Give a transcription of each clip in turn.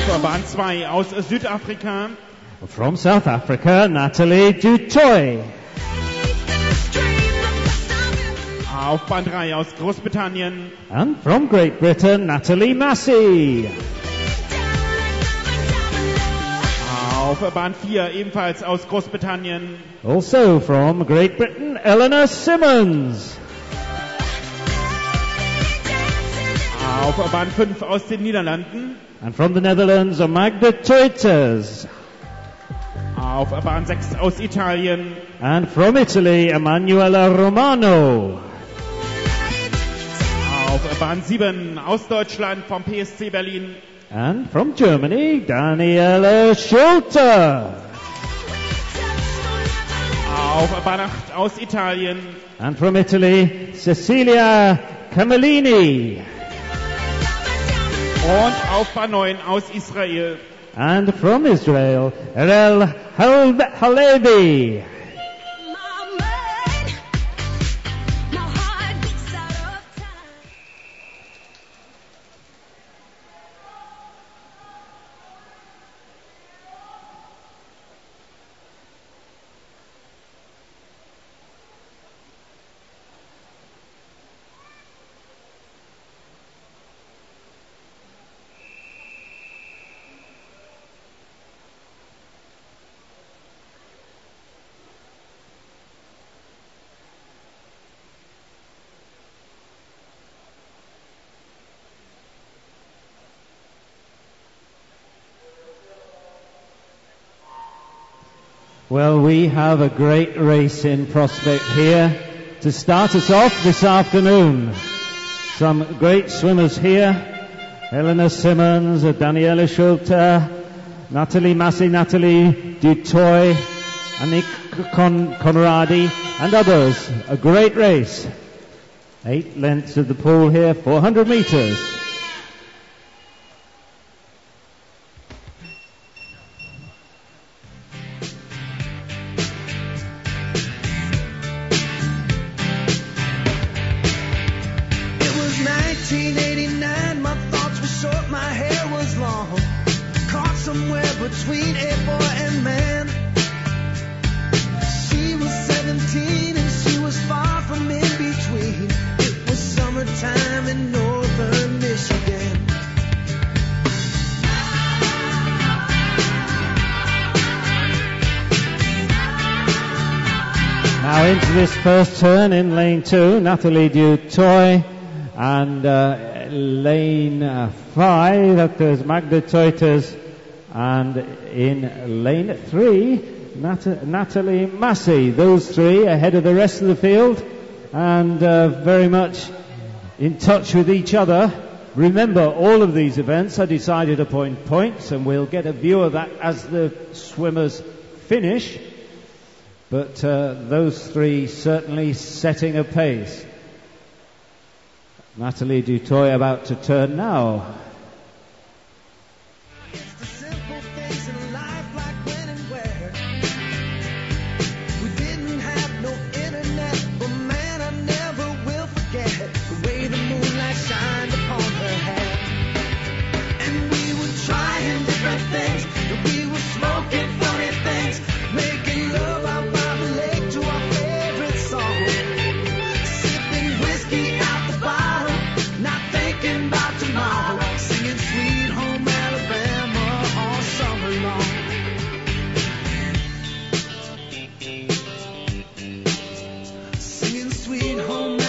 Auf Bahn 2 aus Südafrika. From South Africa, Natalie Dutoy. Auf Bahn 3 aus Großbritannien. And from Great Britain, Natalie Massey. Auf Bahn 4 ebenfalls aus Großbritannien. Also from Great Britain, Eleanor Simmons. Auf Bahn 5 aus den Niederlanden. And from the Netherlands, Magda Teuters. Auf Bahn 6 aus Italien. And from Italy, Emanuela Romano. Auf Bahn 7 aus Deutschland vom PSC Berlin. And from Germany, Daniela Schulte. Auf Bahn 8 aus Italien. And from Italy, Cecilia Camellini. Und auf Bahn 9 aus Israel. And from Israel, Erel Halebi. Well, we have a great race in prospect here to start us off this afternoon. Some great swimmers here. Eleanor Simmons, Daniela Schulte, Natalie Massey, Natalie Dutoy, Annick Conradi, and others. A great race. 8 lengths of the pool here, 400 meters. Now into this first turn in lane 2, Natalie Dutoy, and lane 5, there's Magda Teuters, and in lane 3, Natalie Massey. Those three ahead of the rest of the field, and very much in touch with each other. Remember, all of these events are decided upon points, and we'll get a view of that as the swimmers finish. But those three certainly setting a pace. Natalie Dutoy about to turn now.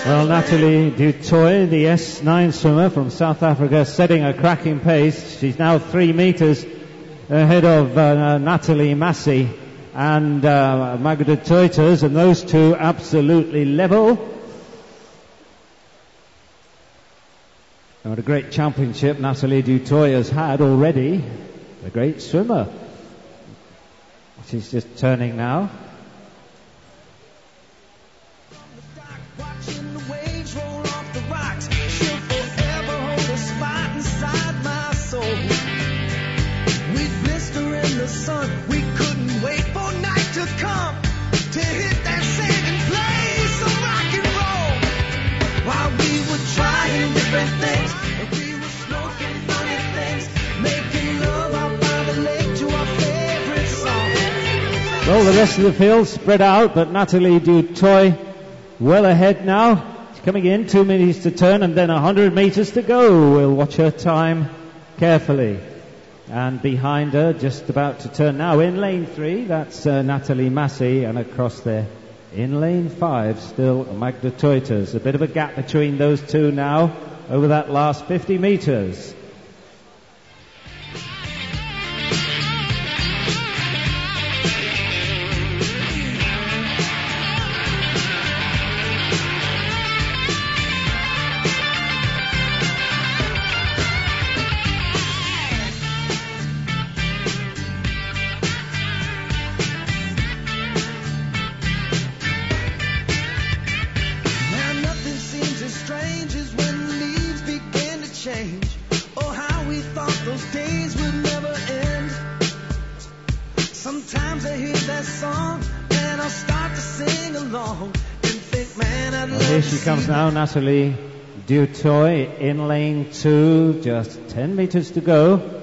Well, Natalie Dutoy, the S9 swimmer from South Africa, setting a cracking pace. She's now 3 meters ahead of Natalie Massey and Magda Teuters, and those two absolutely level. And what a great championship Natalie Dutoy has had already. A great swimmer. She's just turning now. We couldn't wait for night to come to hit that saving place of rock and roll. While we were trying different things, and we were smoking funny things, making love Well, the rest of the field spread out, but Nathalie Dutoy well ahead now. She's coming in, 2 minutes to turn and then 100 meters to go. We'll watch her time carefully. And behind her, just about to turn now in lane 3, that's Nathalie Massey, and across there in lane 5, still Magda Teuters. A bit of a gap between those two now over that last 50 meters. Here she comes now, Nathalie Dutoy in lane 2, just 10 meters to go.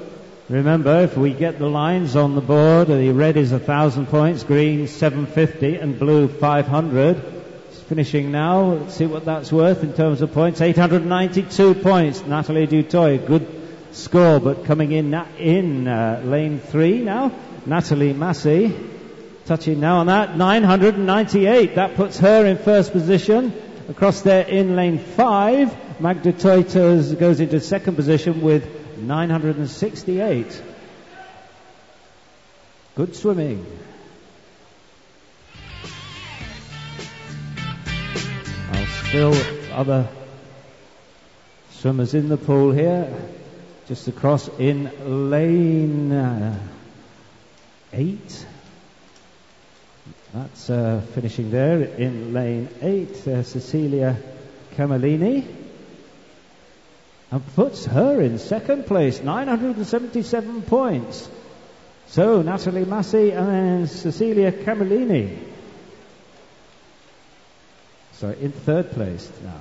Remember, if we get the lines on the board, the red is 1,000 points, green 750 and blue 500. She's finishing now, let's see what that's worth in terms of points. 892 points, Nathalie Dutoy, good score, but coming in lane 3 now, Nathalie Massey, touching now on that, 998, that puts her in first position. Across there in lane 5, Magda Teuters goes into second position with 968. Good swimming. Still other swimmers in the pool here. Just across in lane 8. That's finishing there in lane 8, Cecilia Camellini, and puts her in second place, 977 points. So Nathalie Massey and then Cecilia Camellini. So in third place now.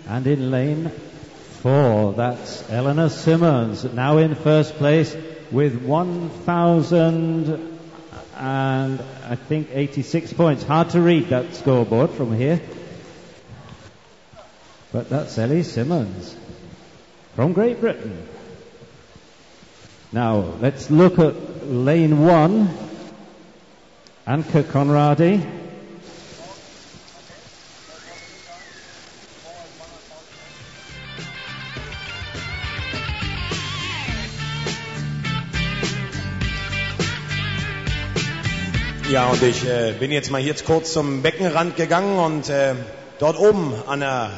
And in lane 4, that's Eleanor Simmons, now in first place with 1,000 and I think 86 points. Hard to read that scoreboard from here, but that's Ellie Simmons from Great Britain. Now let's look at lane 1. Anke Conradi. Ja, und ich bin jetzt mal hier kurz zum Beckenrand gegangen und dort oben an der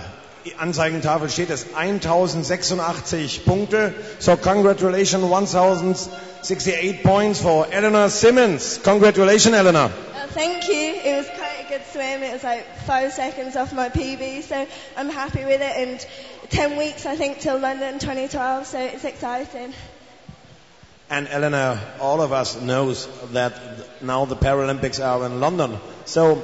Anzeigentafel steht es 1086 Punkte. So congratulations, 1068 points for Eleanor Simmons. Congratulations, Eleanor. Thank you. It was quite a good swim. It was like 5 seconds off my PB, so I'm happy with it. And 10 weeks, I think, till London 2012, so it's exciting. And Eleanor, all of us knows that now the Paralympics are in London. So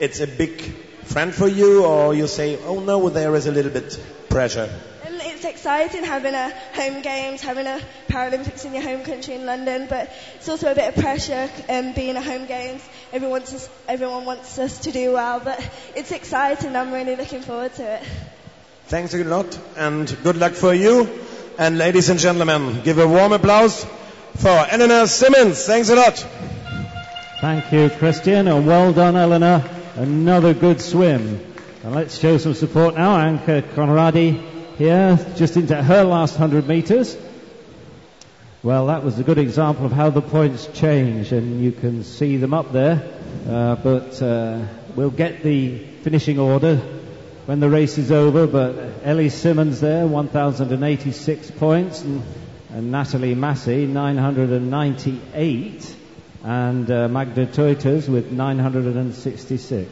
it's a big friend for you, or you say, oh no, there is a little bit pressure? It's exciting having a home games, having a Paralympics in your home country in London, but it's also a bit of pressure being a home games. Everyone wants us to do well, but it's exciting. I'm really looking forward to it. Thanks a lot and good luck for you. And ladies and gentlemen, give a warm applause for Eleanor Simmons. Thanks a lot. Thank you, Christian, and well done, Eleanor. Another good swim. And let's show some support now. Anke Conradi here, just into her last 100 meters. Well, that was a good example of how the points change, and you can see them up there. But we'll get the finishing order when the race is over. But Ellie Simmons there, 1,086 points, and Nathalie Massey, 998, and Magda Teuters with 966.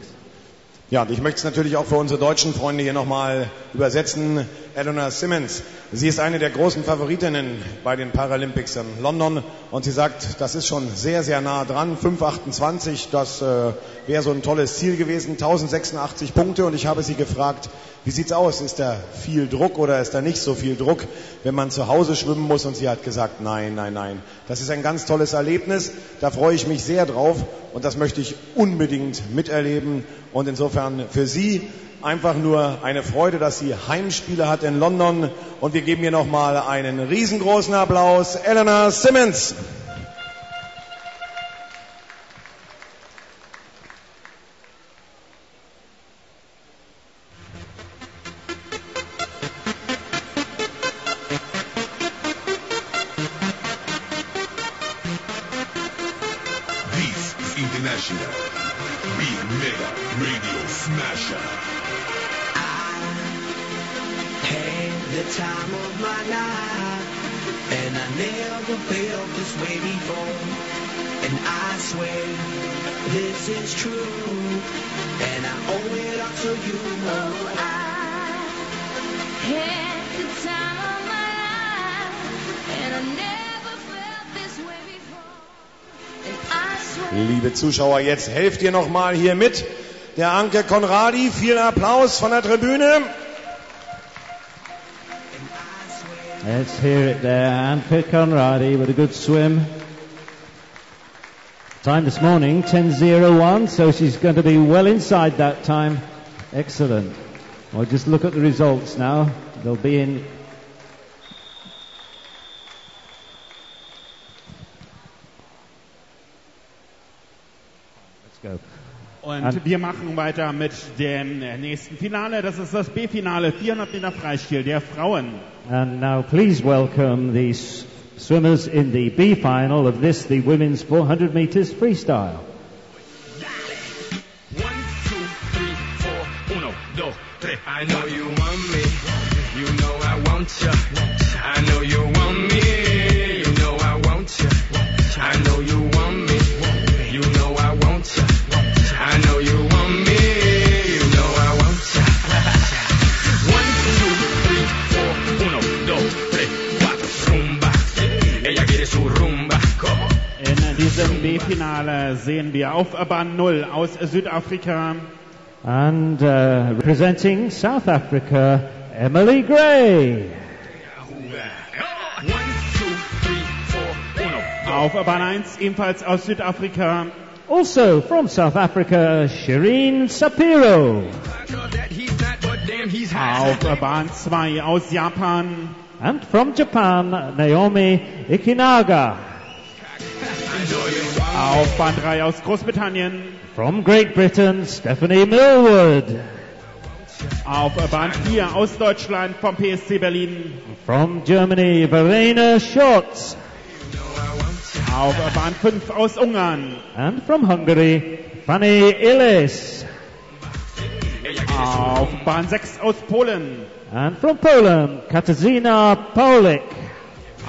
Ja, und ich möchte es natürlich auch für unsere deutschen Freunde hier nochmal übersetzen. Eleanor Simmons. Sie ist eine der großen Favoritinnen bei den Paralympics in London und sie sagt, das ist schon sehr, sehr nah dran. 5,28, das wäre so ein tolles Ziel gewesen. 1086 Punkte und ich habe sie gefragt, wie sieht's aus? Ist da viel Druck oder ist da nicht so viel Druck, wenn man zu Hause schwimmen muss? Und sie hat gesagt, nein, nein, nein. Das ist ein ganz tolles Erlebnis. Da freue ich mich sehr drauf und das möchte ich unbedingt miterleben. Und insofern für sie einfach nur eine Freude, dass sie Heimspiele hat in London. Und wir geben ihr nochmal einen riesengroßen Applaus. Eleanor Simmons. International Big Mega Radio Smasher. Had the time of my life, and I never felt this way before. And I swear this is true, and I owe it all to you. Oh, I had the time of my life, and I never felt this way before. And I swear. Liebe Zuschauer, jetzt helft ihr nochmal hier mit. Der Anke Konradi, viel Applaus von der Tribüne. Let's hear it there. Anke Conradi with a good swim. Time this morning, 10:01, so she's going to be well inside that time. Excellent. Well, just look at the results now. They'll be in. Let's go. Und wir machen weiter mit dem nächsten Finale. Das ist das B-Finale, 400 Meter Freistil der Frauen. And now please welcome the swimmers in the B final of this, the women's 400 meters freestyle. 1, 2, 3, 4, 1, 2, 3. I know you want me. You know I want you. I know you want me. You know I want you. I know you want me. You know I want you. I know you want me. You know I want you. 1, 2, 3, 4, 1, 2, 3, 4. Rumba. Ella quiere su rumba. In diesem B-Finale sehen wir auf Bahn 0 aus Südafrika. And representing South Africa, Emily Gray. 1, 2, 3, 4, 1. Auf Bahn 1 ebenfalls aus Südafrika. Also from South Africa, Shireen Sapiro. Auf Bahn 2 aus Japan. And from Japan, Naomi Ikinaga. Auf Bahn 3 aus Großbritannien. From Great Britain, Stephanie Millwood. Auf Bahn 4 aus Deutschland vom PSC Berlin. From Germany, Verena Schotz. Auf Bahn 5 aus Ungarn. And from Hungary, Fanny Illes. Auf Bahn 6 aus Polen. And from Poland, Katarzyna Paulik.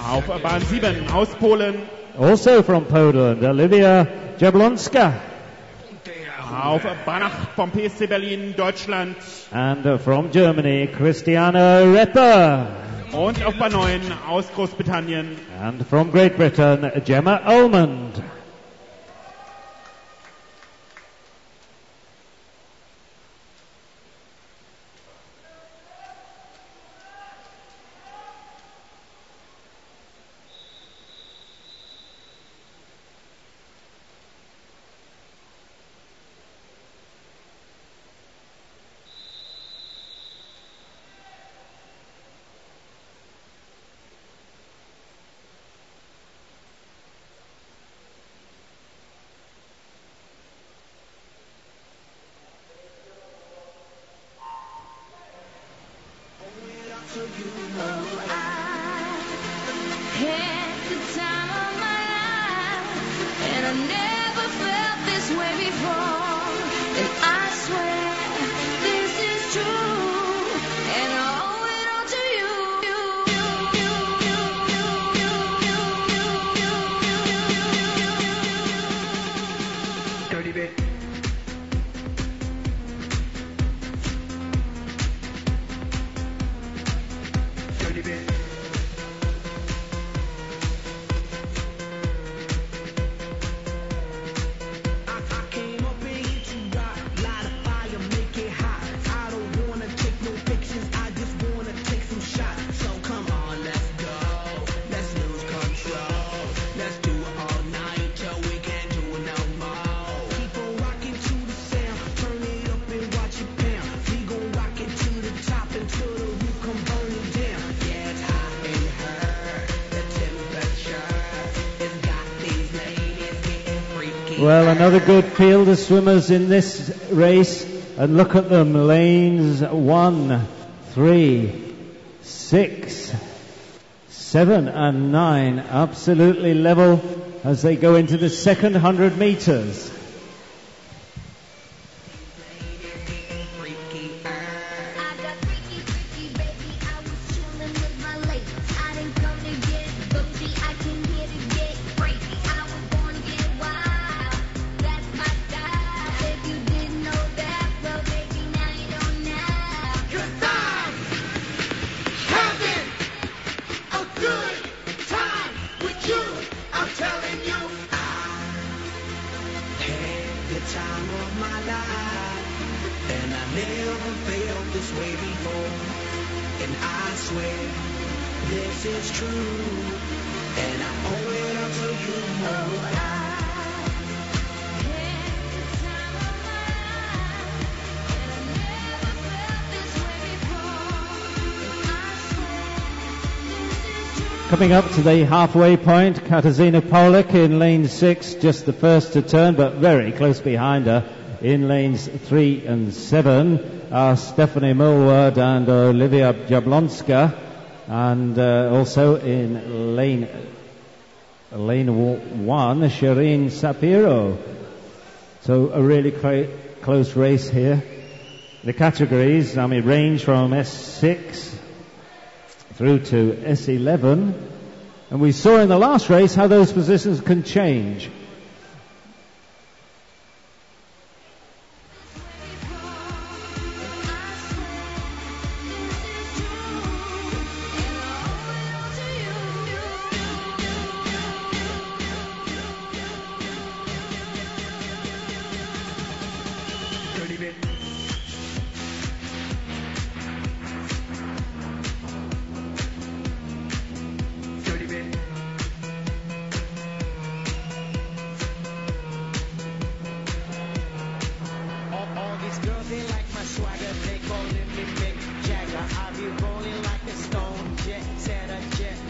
Auf Bahn 7 aus Polen. Also from Poland, Olivia Jablonska. Auf Bahn 8 vom PSC Berlin, Deutschland. And from Germany, Christiana Repper. Und auf Bahn 9 aus Großbritannien. And from Great Britain, Gemma Almond. Well, another good field of swimmers in this race, and look at them, lanes 1, 3, 6, 7 and 9, absolutely level as they go into the second 100 meters. Coming up to the halfway point, Katarzyna Polak in lane 6, just the first to turn, but very close behind her in lanes 3 and 7 are Stephanie Mulward and Olivia Jablonska, and also in lane 1, Shireen Sapiro. So a really close race here. The categories, range from S6 through to S11, and we saw in the last race how those positions can change.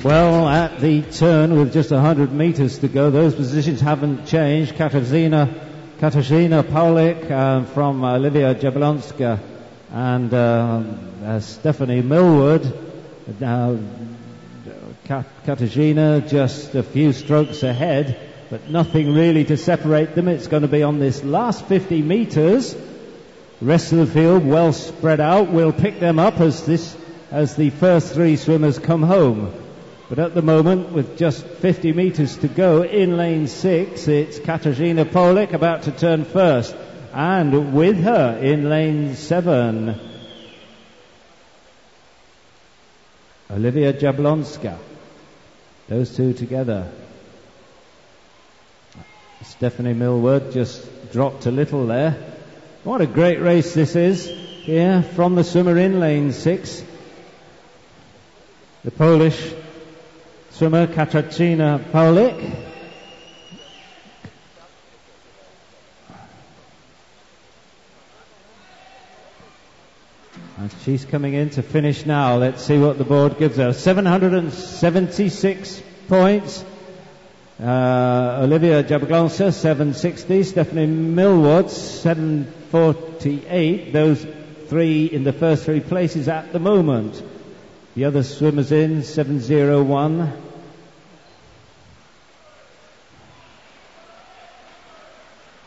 Well, at the turn with just 100 meters to go, those positions haven't changed. Katarzyna Polak from Olivia Jablonska and Stephanie Millward. Katarzyna just a few strokes ahead, but nothing really to separate them. It's going to be on this last 50 meters. The rest of the field well spread out. We'll pick them up as the first three swimmers come home. But at the moment, with just 50 meters to go in lane 6, it's Katarzyna Polak about to turn first. And with her in lane 7, Olivia Jablonska. Those two together. Stephanie Millward just dropped a little there. What a great race this is here from the swimmer in lane 6. The Polish swimmer Katarzyna Polak. And she's coming in to finish now. Let's see what the board gives her. 776 points. Olivia Jablonska 760. Stephanie Millward 748. Those three in the first three places at the moment. The other swimmers in 701.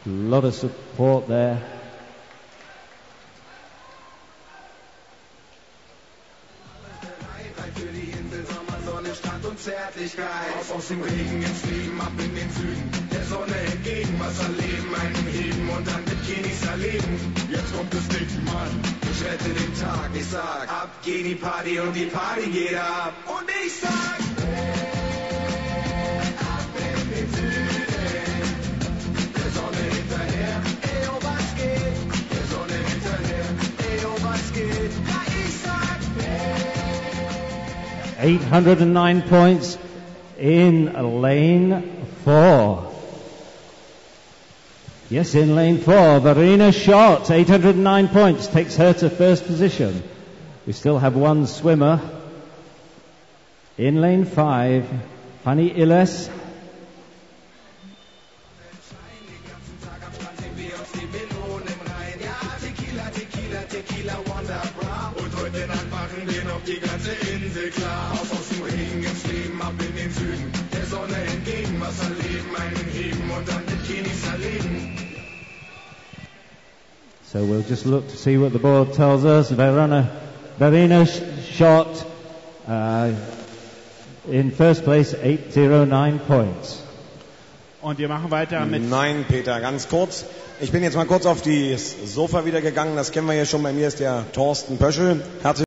A lot of support there. Zärtlichkeit. Aus dem Regen ins Leben, ab in den Süden. Der Sonne entgegen, Wasser leben, einen heben und dann Bikinis erleben. Jetzt kommt das Ding, Mann, ich rette den Tag. Ich sag, ab geht die Party und die Party geht ab. Und ich sag, ab in den Süden, der Sonne hinterher. Ey, oh, was geht? Der Sonne hinterher. Ey, oh, was geht? Ja, ich sag, 809 points in lane 4. Yes, in lane 4, Verena Schott, 809 points, takes her to first position. We still have one swimmer. In lane 5, Fanny Illes. Und heute Nacht machen wir noch die ganze Insel klar. Aus dem Regen ins Leben, ab in den Süden. Der Sonne entgegen, Wasser leben, einen heben und dann Bikinis erleben. So we'll just look to see what the board tells us. Verena Schott in first place, 809 points. Und wir machen weiter mit... Nein, Peter, ganz kurz. Ich bin jetzt mal kurz auf das Sofa wieder gegangen. Das kennen wir hier schon. Bei mir ist der Thorsten Pöschel. Herzlich